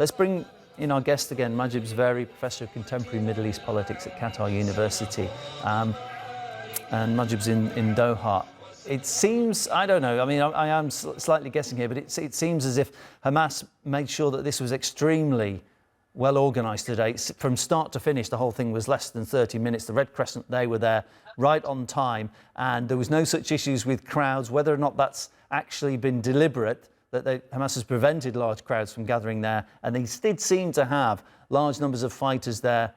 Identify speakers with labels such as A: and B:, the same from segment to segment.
A: Let's bring in our guest again, Mahjoob Zweiri, Professor of Contemporary Middle East Politics at Qatar University. And Mahjoob's in Doha. It seems, I don't know, I mean, I am slightly guessing here, but it seems as if Hamas made sure that this was extremely well organised today. From start to finish, the whole thing was less than 30 minutes. The Red Crescent, they were there right on time, and there was no such issues with crowds. Whether or not that's actually been deliberate, that Hamas has prevented large crowds from gathering there, and they did seem to have large numbers of fighters there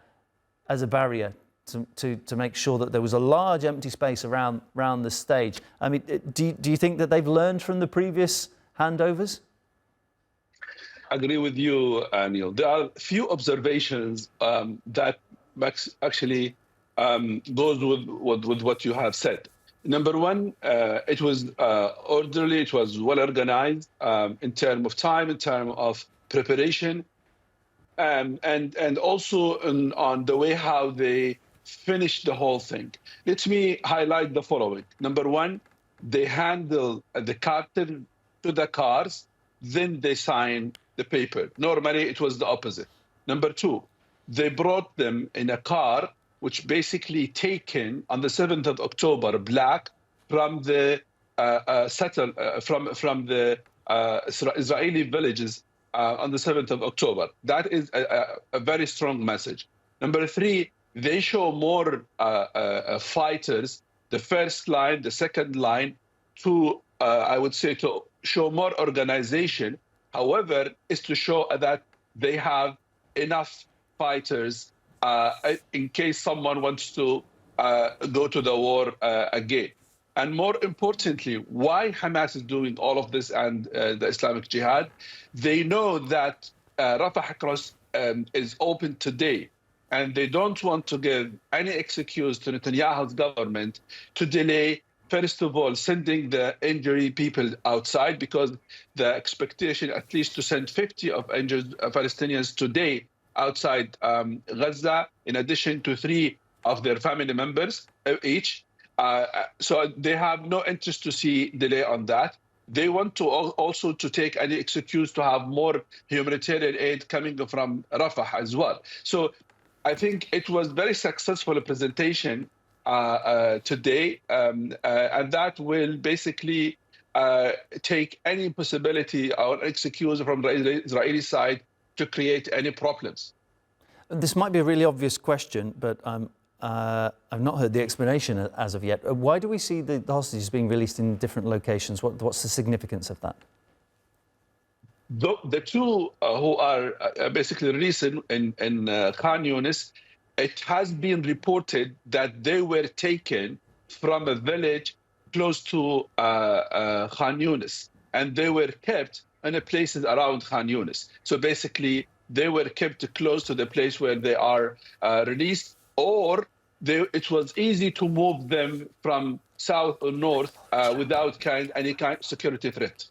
A: as a barrier to make sure that there was a large empty space around the stage. I mean, do you think that they've learned from the previous handovers?
B: I agree with you, Neil. There are a few observations that actually goes with what you have said. Number one, it was orderly, it was well organized in terms of time, in terms of preparation, and also on the way how they finished the whole thing. Let me highlight the following. Number one, they handle the captain to the cars, then they sign the paper. Normally, it was the opposite. Number two, they brought them in a car, which basically taken on the 7th of October, black, from the from the Israeli villages on the 7th of October. That is a very strong message. Number three, they show more fighters, the first line, the second line, to, I would say, to show more organization. However, is to show that they have enough fighters in case someone wants to go to the war again. And more importantly, why Hamas is doing all of this and the Islamic Jihad, they know that Rafah cross is open today, and they don't want to give any excuse to Netanyahu's government to delay, first of all, sending the injured people outside, because the expectation at least to send 50 of injured Palestinians today outside Gaza, in addition to 3 of their family members each. So they have no interest to see delay on that. They want to also to take any excuse to have more humanitarian aid coming from Rafah as well. So I think it was very successful presentation today, and that will basically take any possibility or excuse from the Israeli side to create any problems.
A: This might be a really obvious question, but I've not heard the explanation as of yet. Why do we see the hostages being released in different locations? What's the significance of that?
B: The two who are basically released in Khan Yunis, it has been reported that they were taken from a village close to Khan Yunis, and they were kept in the places around Khan Yunis. So basically, they were kept close to the place where they are released, or it was easy to move them from south or north without any kind of security threat.